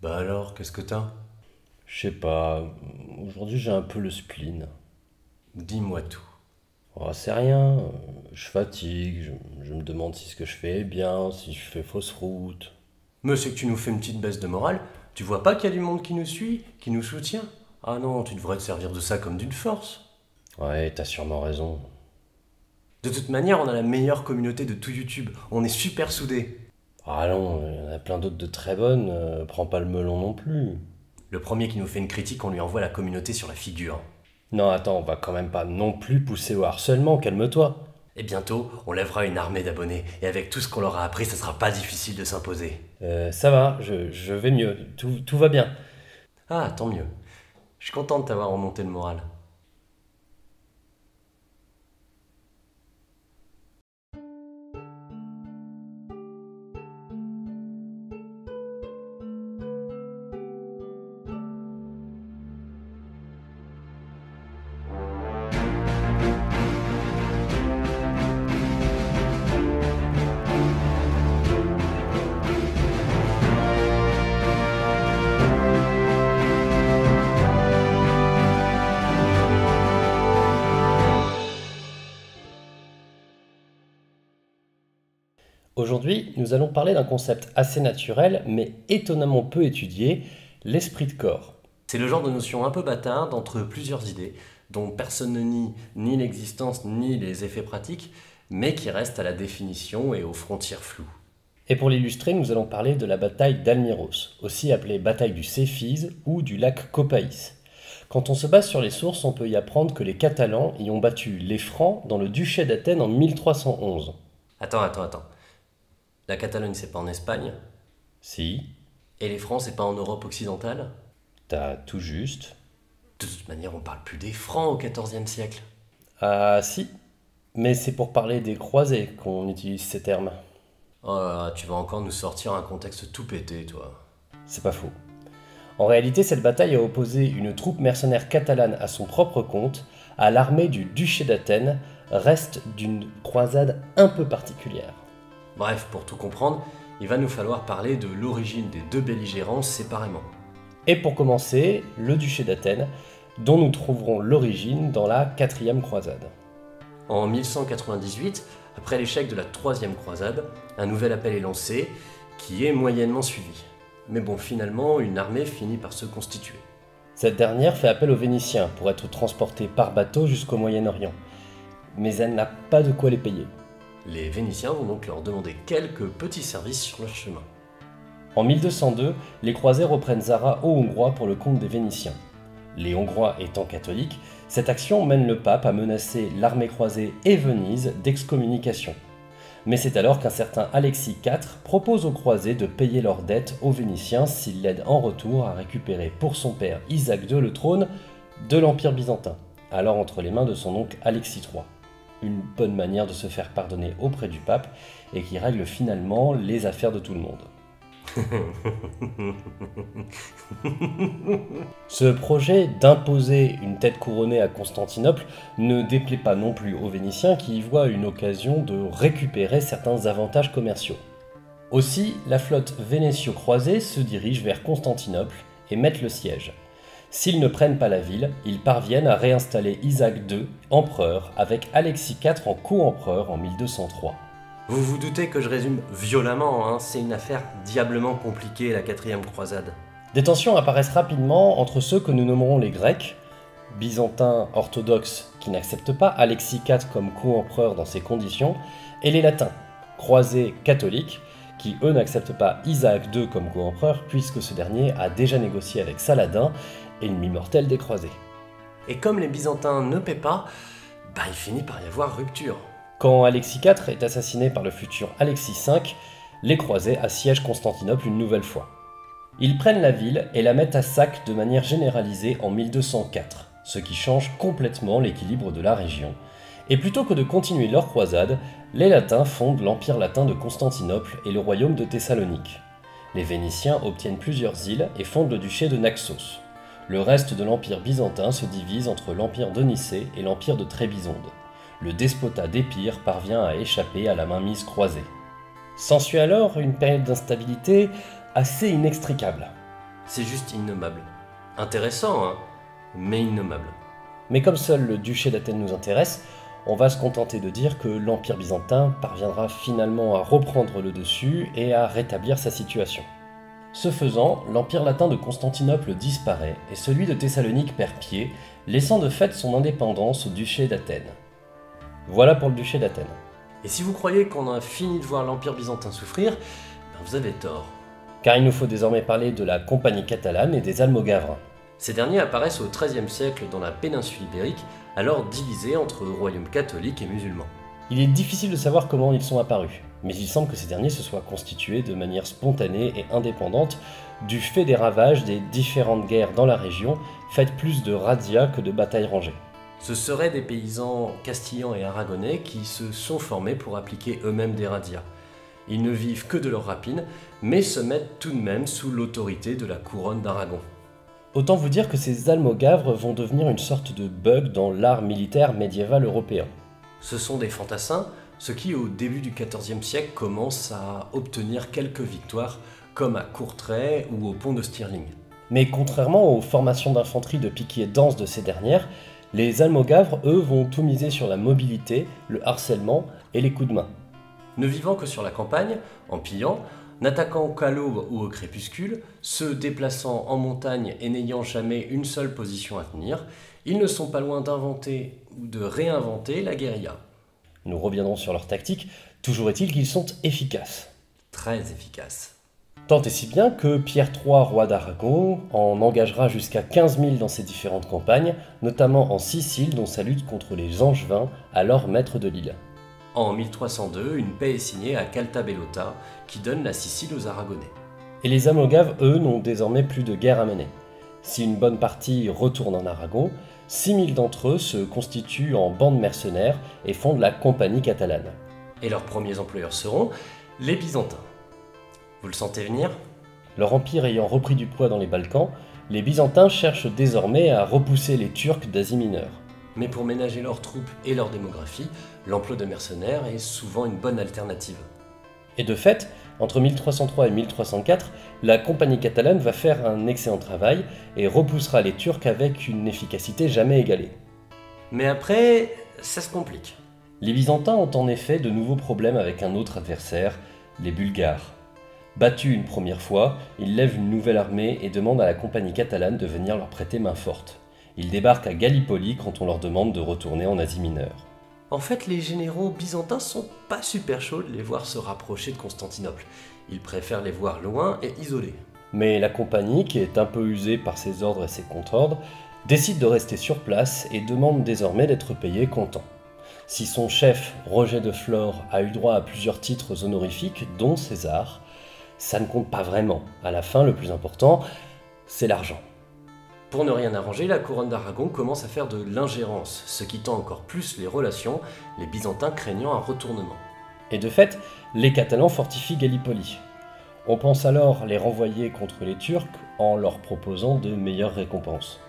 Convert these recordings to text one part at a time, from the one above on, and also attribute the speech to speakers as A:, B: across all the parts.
A: Bah alors, qu'est-ce que t'as?
B: Je sais pas, aujourd'hui j'ai un peu le spleen.
A: Dis-moi tout.
B: Oh, c'est rien, je fatigue, je me demande si ce que je fais est bien, si je fais fausse route.
A: Mais c'est que tu nous fais une petite baisse de morale. Tu vois pas qu'il y a du monde qui nous suit, qui nous soutient? Ah non, tu devrais te servir de ça comme d'une force.
B: Ouais, t'as sûrement raison.
A: De toute manière, on a la meilleure communauté de tout YouTube. On est super soudés.
B: Ah non, il y en a plein d'autres de très bonnes, prends pas le melon non plus.
A: Le premier qui nous fait une critique, on lui envoie la communauté sur la figure.
B: Non, attends, on va quand même pas non plus pousser au harcèlement, calme-toi.
A: Et bientôt, on lèvera une armée d'abonnés. Et avec tout ce qu'on leur a appris, ça sera pas difficile de s'imposer.
B: Ça va, je vais mieux, tout va bien.
A: Ah, tant mieux. Je suis content de t'avoir remonté le moral.
B: Aujourd'hui, nous allons parler d'un concept assez naturel, mais étonnamment peu étudié, l'esprit de corps.
A: C'est le genre de notion un peu bâtarde entre plusieurs idées, dont personne ne nie ni l'existence ni les effets pratiques, mais qui reste à la définition et aux frontières floues.
B: Et pour l'illustrer, nous allons parler de la bataille d'Almiros, aussi appelée bataille du Céphise ou du lac Copaïs. Quand on se base sur les sources, on peut y apprendre que les Catalans y ont battu les Francs dans le duché d'Athènes en 1311.
A: Attends. La Catalogne, c'est pas en Espagne,
B: Si,
A: et les Francs, c'est pas en Europe occidentale.
B: t'as tout juste.
A: De toute manière, on parle plus des Francs au XIVe siècle.
B: Ah si, mais c'est pour parler des croisés qu'on utilise ces termes.
A: Oh là là, tu vas encore nous sortir un contexte tout pété, toi.
B: C'est pas faux. En réalité, cette bataille a opposé une troupe mercenaire catalane à son propre compte à l'armée du duché d'Athènes, reste d'une croisade un peu particulière.
A: Bref, pour tout comprendre, il va nous falloir parler de l'origine des deux belligérances séparément.
B: Et pour commencer, le duché d'Athènes, dont nous trouverons l'origine dans la quatrième croisade.
A: En 1198, après l'échec de la troisième croisade, un nouvel appel est lancé, qui est moyennement suivi. Mais bon, finalement, une armée finit par se constituer.
B: Cette dernière fait appel aux Vénitiens pour être transportée par bateau jusqu'au Moyen-Orient. Mais elle n'a pas de quoi les payer.
A: Les Vénitiens vont donc leur demander quelques petits services sur leur chemin.
B: En 1202, les croisés reprennent Zara aux Hongrois pour le compte des Vénitiens. Les Hongrois étant catholiques, cette action mène le pape à menacer l'armée croisée et Venise d'excommunication. Mais c'est alors qu'un certain Alexis IV propose aux croisés de payer leurs dettes aux Vénitiens s'ils l'aident en retour à récupérer pour son père Isaac II le trône de l'Empire byzantin, alors entre les mains de son oncle Alexis III. Une bonne manière de se faire pardonner auprès du pape et qui règle finalement les affaires de tout le monde. Ce projet d'imposer une tête couronnée à Constantinople ne déplaît pas non plus aux Vénitiens qui y voient une occasion de récupérer certains avantages commerciaux. Aussi, la flotte vénétio-croisée se dirige vers Constantinople et met le siège. S'ils ne prennent pas la ville, ils parviennent à réinstaller Isaac II, empereur, avec Alexis IV en co-empereur en 1203.
A: Vous vous doutez que je résume violemment, hein, c'est une affaire diablement compliquée, la quatrième croisade.
B: Des tensions apparaissent rapidement entre ceux que nous nommerons les Grecs, byzantins orthodoxes qui n'acceptent pas Alexis IV comme co-empereur dans ces conditions, et les latins, croisés catholiques, qui eux n'acceptent pas Isaac II comme co-empereur puisque ce dernier a déjà négocié avec Saladin, ennemi mortel des croisés.
A: Et comme les Byzantins ne paient pas, il finit par y avoir rupture.
B: Quand Alexis IV est assassiné par le futur Alexis V, les croisés assiègent Constantinople une nouvelle fois. Ils prennent la ville et la mettent à sac de manière généralisée en 1204, ce qui change complètement l'équilibre de la région. Et plutôt que de continuer leur croisade, les Latins fondent l'Empire latin de Constantinople et le royaume de Thessalonique. Les Vénitiens obtiennent plusieurs îles et fondent le duché de Naxos. Le reste de l'Empire byzantin se divise entre l'Empire de Nicée et l'Empire de Trébizonde. Le despotat d'Épire parvient à échapper à la mainmise croisée. S'ensuit alors une période d'instabilité assez inextricable.
A: C'est juste innommable. Intéressant, hein, mais innommable.
B: Mais comme seul le duché d'Athènes nous intéresse, on va se contenter de dire que l'Empire byzantin parviendra finalement à reprendre le dessus et à rétablir sa situation. Ce faisant, l'Empire latin de Constantinople disparaît et celui de Thessalonique perd pied, laissant de fait son indépendance au duché d'Athènes. Voilà pour le duché d'Athènes.
A: Et si vous croyez qu'on a fini de voir l'Empire byzantin souffrir, ben vous avez tort.
B: Car il nous faut désormais parler de la Compagnie catalane et des Almogavres.
A: Ces derniers apparaissent au XIIIe siècle dans la péninsule ibérique, alors divisée entre royaumes catholiques et musulmans.
B: Il est difficile de savoir comment ils sont apparus, mais il semble que ces derniers se soient constitués de manière spontanée et indépendante du fait des ravages des différentes guerres dans la région, faites plus de razzias que de batailles rangées.
A: Ce seraient des paysans castillans et aragonais qui se sont formés pour appliquer eux-mêmes des razzias. Ils ne vivent que de leur rapine, mais se mettent tout de même sous l'autorité de la couronne d'Aragon.
B: Autant vous dire que ces almogavres vont devenir une sorte de bug dans l'art militaire médiéval européen.
A: Ce sont des fantassins, ce qui au début du XIVe siècle commence à obtenir quelques victoires, comme à Courtrai ou au pont de Stirling.
B: Mais contrairement aux formations d'infanterie de piquier dense de ces dernières, les almogavres, eux, vont tout miser sur la mobilité, le harcèlement et les coups de main.
A: Ne vivant que sur la campagne, en pillant, n'attaquant qu'à l'aube ou au crépuscule, se déplaçant en montagne et n'ayant jamais une seule position à tenir, ils ne sont pas loin d'inventer ou de réinventer la guérilla.
B: Nous reviendrons sur leur tactique, toujours est-il qu'ils sont efficaces.
A: Très efficace.
B: Tant et si bien que Pierre III, roi d'Aragon, en engagera jusqu'à 15 000 dans ses différentes campagnes, notamment en Sicile dont sa lutte contre les Angevins, alors maîtres de l'île.
A: En 1302, une paix est signée à Caltabellota qui donne la Sicile aux Aragonais.
B: Et les Almogaves, eux, n'ont désormais plus de guerre à mener. Si une bonne partie retourne en Aragon, 6 000 d'entre eux se constituent en bandes mercenaires et fondent la Compagnie catalane.
A: Et leurs premiers employeurs seront les Byzantins. Vous le sentez venir ?
B: Leur empire ayant repris du poids dans les Balkans, les Byzantins cherchent désormais à repousser les Turcs d'Asie mineure.
A: Mais pour ménager leurs troupes et leur démographie, l'emploi de mercenaires est souvent une bonne alternative.
B: Et de fait, entre 1303 et 1304, la Compagnie catalane va faire un excellent travail et repoussera les Turcs avec une efficacité jamais égalée.
A: Mais après, ça se complique.
B: Les Byzantins ont en effet de nouveaux problèmes avec un autre adversaire, les Bulgares. Battus une première fois, ils lèvent une nouvelle armée et demandent à la Compagnie catalane de venir leur prêter main forte. Ils débarquent à Gallipoli quand on leur demande de retourner en Asie mineure.
A: En fait, les généraux byzantins sont pas super chauds de les voir se rapprocher de Constantinople. Ils préfèrent les voir loin et isolés.
B: Mais la compagnie, qui est un peu usée par ses ordres et ses contre-ordres, décide de rester sur place et demande désormais d'être payée comptant. Si son chef, Roger de Flore, a eu droit à plusieurs titres honorifiques, dont César, ça ne compte pas vraiment. À la fin, le plus important, c'est l'argent.
A: Pour ne rien arranger, la couronne d'Aragon commence à faire de l'ingérence, ce qui tend encore plus les relations, les Byzantins craignant un retournement.
B: Et de fait, les Catalans fortifient Gallipoli. On pense alors les renvoyer contre les Turcs en leur proposant de meilleures récompenses.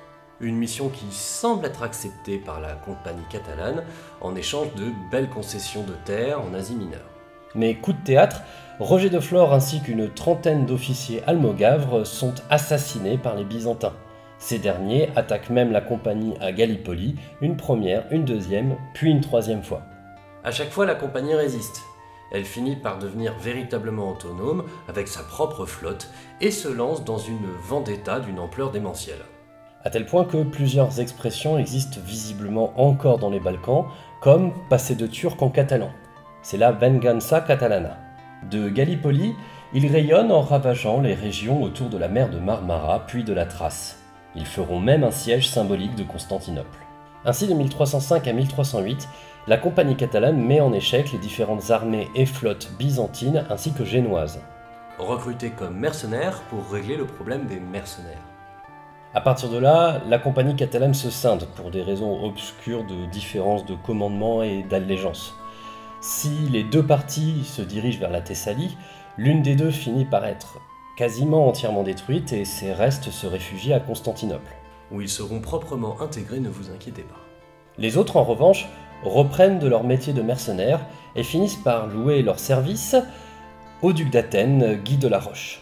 A: Une mission qui semble être acceptée par la Compagnie catalane en échange de belles concessions de terre en Asie mineure.
B: Mais coup de théâtre, Roger de Flore ainsi qu'une trentaine d'officiers almogavres sont assassinés par les Byzantins. Ces derniers attaquent même la compagnie à Gallipoli, une première, une deuxième, puis une troisième fois.
A: À chaque fois, la compagnie résiste. Elle finit par devenir véritablement autonome avec sa propre flotte et se lance dans une vendetta d'une ampleur démentielle.
B: À tel point que plusieurs expressions existent visiblement encore dans les Balkans, comme passer de turc en catalan. C'est la venganza catalana. De Gallipoli, ils rayonnent en ravageant les régions autour de la mer de Marmara puis de la Thrace. Ils feront même un siège symbolique de Constantinople. Ainsi, de 1305 à 1308, la Compagnie catalane met en échec les différentes armées et flottes byzantines ainsi que génoises.
A: Recrutés comme mercenaires pour régler le problème des mercenaires.
B: À partir de là, la Compagnie catalane se scinde pour des raisons obscures de différence de commandement et d'allégeance. Si les deux parties se dirigent vers la Thessalie, l'une des deux finit par être quasiment entièrement détruite et ses restes se réfugient à Constantinople.
A: Où ils seront proprement intégrés, ne vous inquiétez pas.
B: Les autres, en revanche, reprennent de leur métier de mercenaires et finissent par louer leurs services au duc d'Athènes, Guy de la Roche.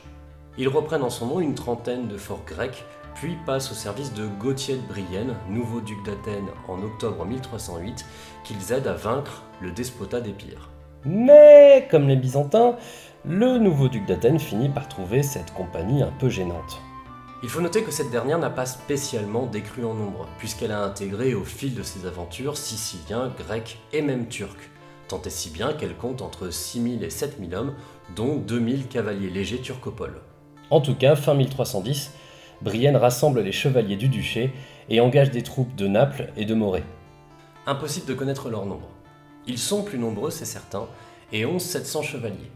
A: Ils reprennent en son nom une trentaine de forts grecs, puis passent au service de Gauthier de Brienne, nouveau duc d'Athènes en octobre 1308, qu'ils aident à vaincre le despotat d'Épire.
B: Mais, comme les Byzantins, le nouveau duc d'Athènes finit par trouver cette compagnie un peu gênante.
A: Il faut noter que cette dernière n'a pas spécialement décru en nombre, puisqu'elle a intégré au fil de ses aventures Siciliens, Grecs et même Turcs, tant et si bien qu'elle compte entre 6000 et 7000 hommes, dont 2000 cavaliers légers turcopoles.
B: En tout cas, fin 1310, Brienne rassemble les chevaliers du duché et engage des troupes de Naples et de Morée.
A: Impossible de connaître leur nombre. Ils sont plus nombreux, c'est certain, et ont 700 chevaliers.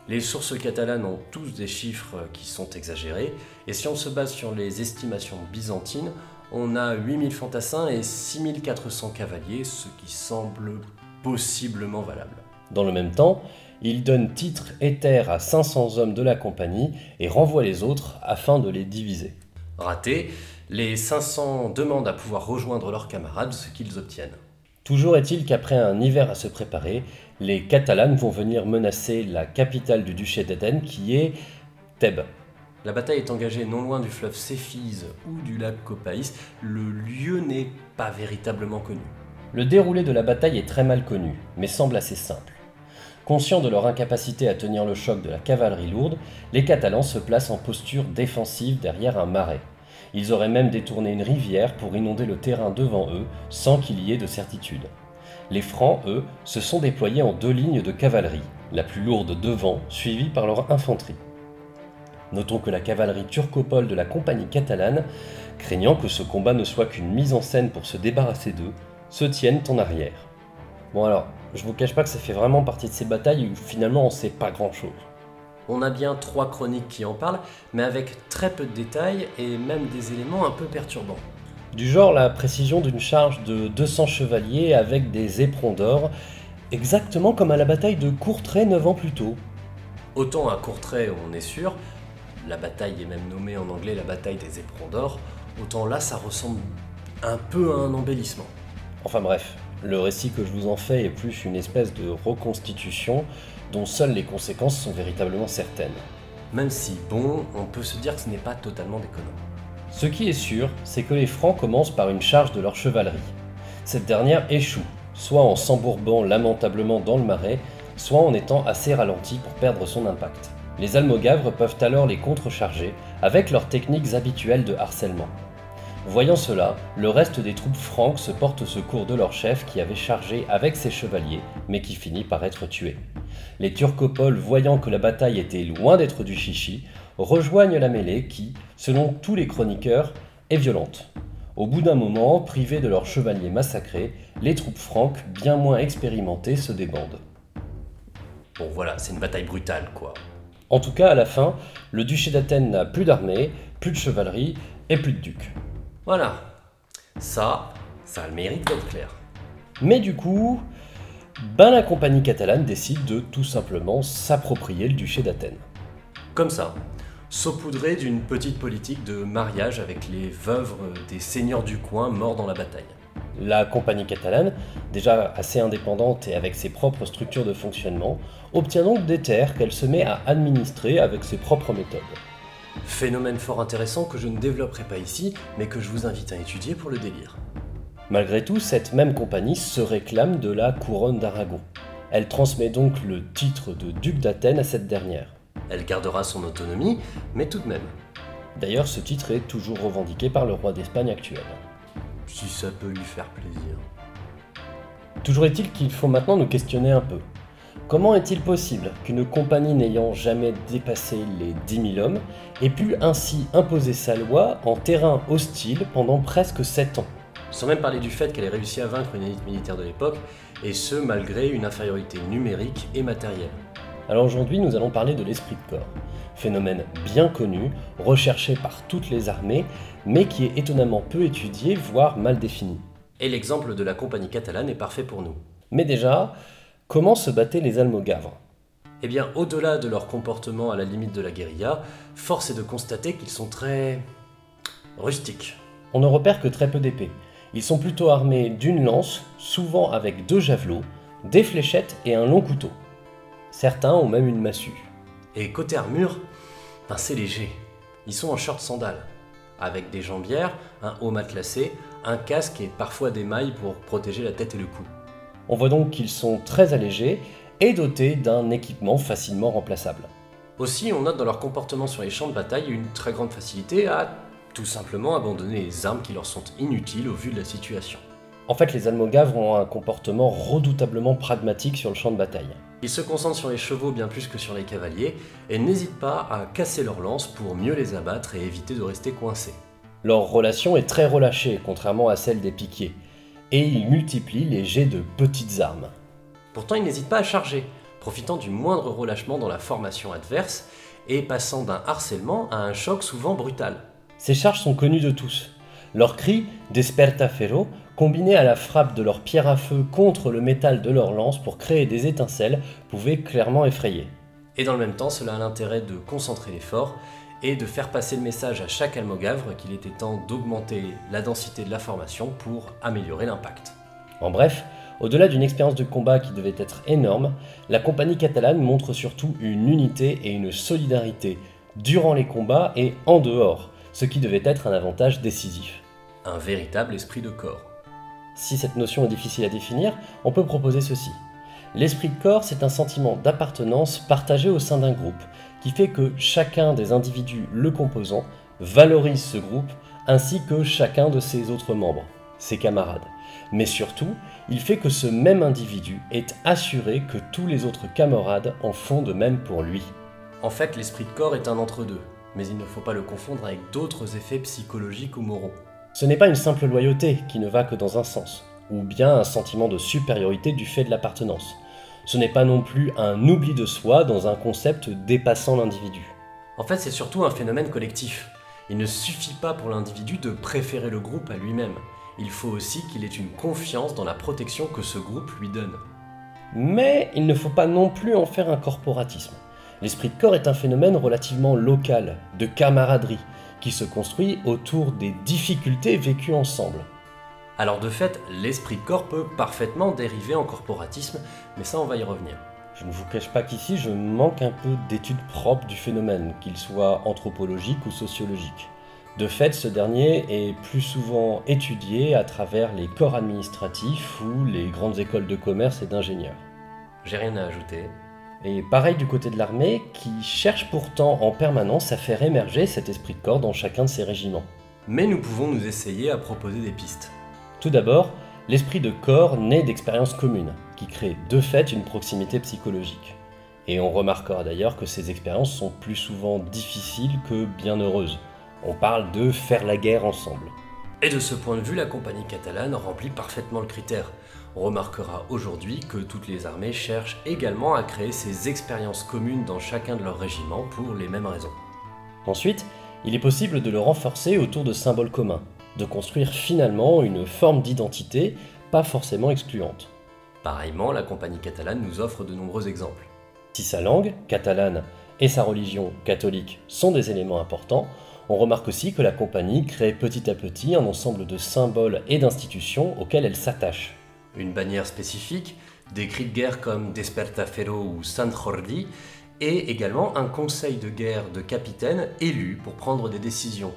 A: Les sources catalanes ont tous des chiffres qui sont exagérés, et si on se base sur les estimations byzantines, on a 8000 fantassins et 6400 cavaliers, ce qui semble possiblement valable.
B: Dans le même temps, il donne titre et terre à 500 hommes de la compagnie et renvoie les autres afin de les diviser.
A: Raté, les 500 demandent à pouvoir rejoindre leurs camarades, ce qu'ils obtiennent.
B: Toujours est-il qu'après un hiver à se préparer, les Catalanes vont venir menacer la capitale du duché d'Athènes qui est Thèbes.
A: La bataille est engagée non loin du fleuve Céphise ou du lac Copaïs, le lieu n'est pas véritablement connu.
B: Le déroulé de la bataille est très mal connu, mais semble assez simple. Conscients de leur incapacité à tenir le choc de la cavalerie lourde, les Catalans se placent en posture défensive derrière un marais. Ils auraient même détourné une rivière pour inonder le terrain devant eux, sans qu'il y ait de certitude. Les Francs, eux, se sont déployés en 2 lignes de cavalerie, la plus lourde devant, suivie par leur infanterie. Notons que la cavalerie turcopole de la compagnie catalane, craignant que ce combat ne soit qu'une mise en scène pour se débarrasser d'eux, se tiennent en arrière. Bon alors, je vous cache pas que ça fait vraiment partie de ces batailles où finalement on sait pas grand chose.
A: On a bien 3 chroniques qui en parlent, mais avec très peu de détails et même des éléments un peu perturbants.
B: Du genre la précision d'une charge de 200 chevaliers avec des éperons d'or, exactement comme à la bataille de Courtrai 9 ans plus tôt.
A: Autant à Courtrai, on est sûr, la bataille est même nommée en anglais la bataille des éperons d'or, autant là ça ressemble un peu à un embellissement.
B: Enfin bref, le récit que je vous en fais est plus une espèce de reconstitution dont seules les conséquences sont véritablement certaines.
A: Même si, bon, on peut se dire que ce n'est pas totalement déconnant.
B: Ce qui est sûr, c'est que les Francs commencent par une charge de leur chevalerie. Cette dernière échoue, soit en s'embourbant lamentablement dans le marais, soit en étant assez ralentie pour perdre son impact. Les Almogavres peuvent alors les contrecharger avec leurs techniques habituelles de harcèlement. Voyant cela, le reste des troupes franques se portent au secours de leur chef qui avait chargé avec ses chevaliers, mais qui finit par être tué. Les Turcopoles, voyant que la bataille était loin d'être du chichi, rejoignent la mêlée qui, selon tous les chroniqueurs, est violente. Au bout d'un moment, privés de leurs chevaliers massacrés, les troupes franques, bien moins expérimentées, se débandent.
A: Bon voilà, c'est une bataille brutale quoi.
B: En tout cas, à la fin, le duché d'Athènes n'a plus d'armée, plus de chevalerie et plus de duc.
A: Voilà, ça a le mérite d'être clair.
B: Mais du coup, la compagnie catalane décide de tout simplement s'approprier le duché d'Athènes.
A: Comme ça, saupoudré d'une petite politique de mariage avec les veuves des seigneurs du coin morts dans la bataille.
B: La compagnie catalane, déjà assez indépendante et avec ses propres structures de fonctionnement, obtient donc des terres qu'elle se met à administrer avec ses propres méthodes.
A: Phénomène fort intéressant que je ne développerai pas ici, mais que je vous invite à étudier pour le délire.
B: Malgré tout, cette même compagnie se réclame de la couronne d'Aragon. Elle transmet donc le titre de duc d'Athènes à cette dernière.
A: Elle gardera son autonomie, mais tout de même.
B: D'ailleurs, ce titre est toujours revendiqué par le roi d'Espagne actuel.
A: Si ça peut lui faire plaisir.
B: Toujours est-il qu'il faut maintenant nous questionner un peu. Comment est-il possible qu'une compagnie n'ayant jamais dépassé les 10 000 hommes ait pu ainsi imposer sa loi en terrain hostile pendant presque 7 ans ?
A: Sans même parler du fait qu'elle ait réussi à vaincre une élite militaire de l'époque, et ce malgré une infériorité numérique et matérielle.
B: Alors aujourd'hui, nous allons parler de l'esprit de corps, phénomène bien connu, recherché par toutes les armées, mais qui est étonnamment peu étudié, voire mal défini.
A: Et l'exemple de la compagnie catalane est parfait pour nous.
B: Mais déjà, comment se battaient les Almogavres ?
A: Eh bien, au-delà de leur comportement à la limite de la guérilla, force est de constater qu'ils sont très rustiques.
B: On ne repère que très peu d'épées. Ils sont plutôt armés d'une lance, souvent avec 2 javelots, des fléchettes et un long couteau. Certains ont même une massue.
A: Et côté armure, Ben, c'est léger. Ils sont en short sandales, avec des jambières, un haut matelassé, un casque et parfois des mailles pour protéger la tête et le cou.
B: On voit donc qu'ils sont très allégés et dotés d'un équipement facilement remplaçable.
A: Aussi, on note dans leur comportement sur les champs de bataille une très grande facilité à tout simplement abandonner les armes qui leur sont inutiles au vu de la situation.
B: En fait, les Almogavres ont un comportement redoutablement pragmatique sur le champ de bataille.
A: Ils se concentrent sur les chevaux bien plus que sur les cavaliers et n'hésitent pas à casser leurs lances pour mieux les abattre et éviter de rester coincés.
B: Leur relation est très relâchée, contrairement à celle des piquiers, et ils multiplient les jets de petites armes.
A: Pourtant, ils n'hésitent pas à charger, profitant du moindre relâchement dans la formation adverse et passant d'un harcèlement à un choc souvent brutal.
B: Ces charges sont connues de tous. Leur cri « Despertaferro » combiné à la frappe de leur pierre à feu contre le métal de leur lance pour créer des étincelles, pouvait clairement effrayer.
A: Et dans le même temps, cela a l'intérêt de concentrer l'effort et de faire passer le message à chaque almogavre qu'il était temps d'augmenter la densité de la formation pour améliorer l'impact.
B: En bref, au-delà d'une expérience de combat qui devait être énorme, la compagnie catalane montre surtout une unité et une solidarité durant les combats et en dehors, ce qui devait être un avantage décisif.
A: Un véritable esprit de corps.
B: Si cette notion est difficile à définir, on peut proposer ceci. L'esprit de corps, c'est un sentiment d'appartenance partagé au sein d'un groupe, qui fait que chacun des individus le composant valorise ce groupe, ainsi que chacun de ses autres membres, ses camarades. Mais surtout, il fait que ce même individu est assuré que tous les autres camarades en font de même pour lui.
A: En fait, l'esprit de corps est un entre-deux, mais il ne faut pas le confondre avec d'autres effets psychologiques ou moraux.
B: Ce n'est pas une simple loyauté qui ne va que dans un sens, ou bien un sentiment de supériorité du fait de l'appartenance. Ce n'est pas non plus un oubli de soi dans un concept dépassant l'individu.
A: En fait, c'est surtout un phénomène collectif. Il ne suffit pas pour l'individu de préférer le groupe à lui-même. Il faut aussi qu'il ait une confiance dans la protection que ce groupe lui donne.
B: Mais il ne faut pas non plus en faire un corporatisme. L'esprit de corps est un phénomène relativement local, de camaraderie, qui se construit autour des difficultés vécues ensemble.
A: Alors de fait, l'esprit de corps peut parfaitement dériver en corporatisme, mais ça on va y revenir.
B: Je ne vous cache pas qu'ici je manque un peu d'études propres du phénomène, qu'il soit anthropologique ou sociologique. De fait, ce dernier est plus souvent étudié à travers les corps administratifs ou les grandes écoles de commerce et d'ingénieurs.
A: J'ai rien à ajouter.
B: Et pareil du côté de l'armée, qui cherche pourtant en permanence à faire émerger cet esprit de corps dans chacun de ses régiments.
A: Mais nous pouvons nous essayer à proposer des pistes.
B: Tout d'abord, l'esprit de corps naît d'expériences communes, qui créent de fait une proximité psychologique. Et on remarquera d'ailleurs que ces expériences sont plus souvent difficiles que bien heureuses. On parle de faire la guerre ensemble.
A: Et de ce point de vue, la compagnie catalane remplit parfaitement le critère. On remarquera aujourd'hui que toutes les armées cherchent également à créer ces expériences communes dans chacun de leurs régiments pour les mêmes raisons.
B: Ensuite, il est possible de le renforcer autour de symboles communs, de construire finalement une forme d'identité pas forcément excluante.
A: Pareillement, la compagnie catalane nous offre de nombreux exemples.
B: Si sa langue, catalane, et sa religion, catholique, sont des éléments importants, on remarque aussi que la compagnie crée petit à petit un ensemble de symboles et d'institutions auxquels elle s'attache.
A: Une bannière spécifique, des cris de guerre comme Despertaferro ou Sant Jordi, et également un conseil de guerre de capitaines élus pour prendre des décisions.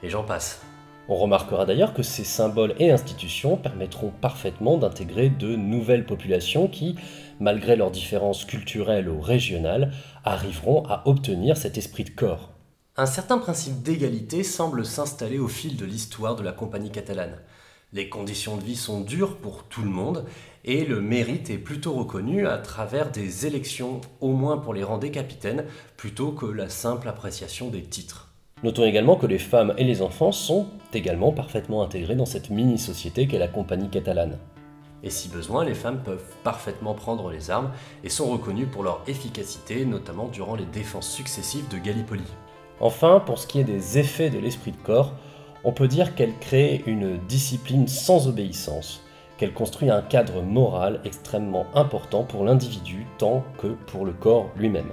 A: Et j'en passe.
B: On remarquera d'ailleurs que ces symboles et institutions permettront parfaitement d'intégrer de nouvelles populations qui, malgré leurs différences culturelles ou régionales, arriveront à obtenir cet esprit de corps.
A: Un certain principe d'égalité semble s'installer au fil de l'histoire de la compagnie catalane. Les conditions de vie sont dures pour tout le monde et le mérite est plutôt reconnu à travers des élections, au moins pour les rangs des capitaines, plutôt que la simple appréciation des titres.
B: Notons également que les femmes et les enfants sont également parfaitement intégrés dans cette mini-société qu'est la compagnie catalane.
A: Et si besoin, les femmes peuvent parfaitement prendre les armes et sont reconnues pour leur efficacité, notamment durant les défenses successives de Gallipoli.
B: Enfin, pour ce qui est des effets de l'esprit de corps, on peut dire qu'elle crée une discipline sans obéissance, qu'elle construit un cadre moral extrêmement important pour l'individu tant que pour le corps lui-même.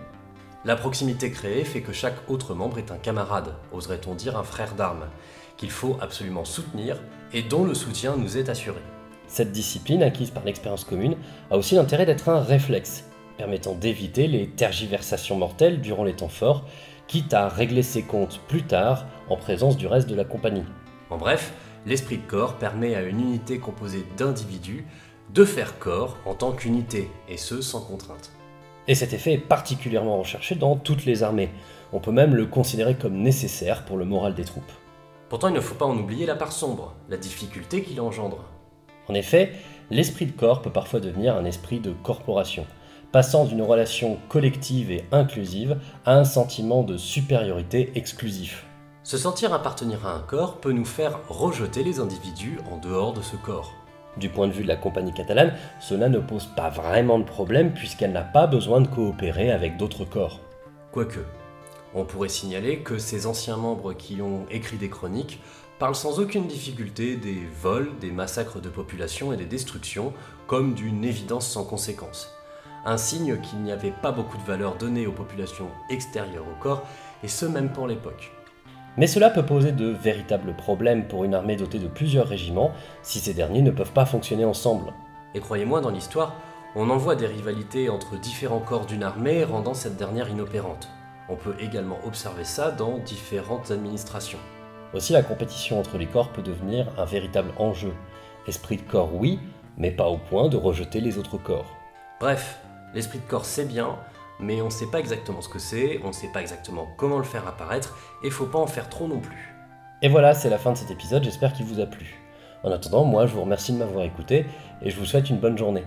A: La proximité créée fait que chaque autre membre est un camarade, oserait-on dire un frère d'armes, qu'il faut absolument soutenir et dont le soutien nous est assuré.
B: Cette discipline, acquise par l'expérience commune, a aussi l'intérêt d'être un réflexe, permettant d'éviter les tergiversations mortelles durant les temps forts, quitte à régler ses comptes plus tard en présence du reste de la compagnie.
A: En bref, l'esprit de corps permet à une unité composée d'individus de faire corps en tant qu'unité, et ce sans contrainte.
B: Et cet effet est particulièrement recherché dans toutes les armées. On peut même le considérer comme nécessaire pour le moral des troupes.
A: Pourtant, il ne faut pas en oublier la part sombre, la difficulté qu'il engendre.
B: En effet, l'esprit de corps peut parfois devenir un esprit de corporation, passant d'une relation collective et inclusive à un sentiment de supériorité exclusif.
A: Se sentir appartenir à un corps peut nous faire rejeter les individus en dehors de ce corps.
B: Du point de vue de la compagnie catalane, cela ne pose pas vraiment de problème puisqu'elle n'a pas besoin de coopérer avec d'autres corps.
A: Quoique, on pourrait signaler que ces anciens membres qui ont écrit des chroniques parlent sans aucune difficulté des vols, des massacres de population et des destructions comme d'une évidence sans conséquence. Un signe qu'il n'y avait pas beaucoup de valeur donnée aux populations extérieures au corps, et ce même pour l'époque.
B: Mais cela peut poser de véritables problèmes pour une armée dotée de plusieurs régiments si ces derniers ne peuvent pas fonctionner ensemble.
A: Et croyez-moi, dans l'histoire, on en voit des rivalités entre différents corps d'une armée rendant cette dernière inopérante. On peut également observer ça dans différentes administrations.
B: Aussi, la compétition entre les corps peut devenir un véritable enjeu. Esprit de corps, oui, mais pas au point de rejeter les autres corps.
A: Bref, l'esprit de corps c'est bien, mais on ne sait pas exactement ce que c'est, on ne sait pas exactement comment le faire apparaître, et faut pas en faire trop non plus.
B: Et voilà, c'est la fin de cet épisode, j'espère qu'il vous a plu. En attendant, moi je vous remercie de m'avoir écouté, et je vous souhaite une bonne journée.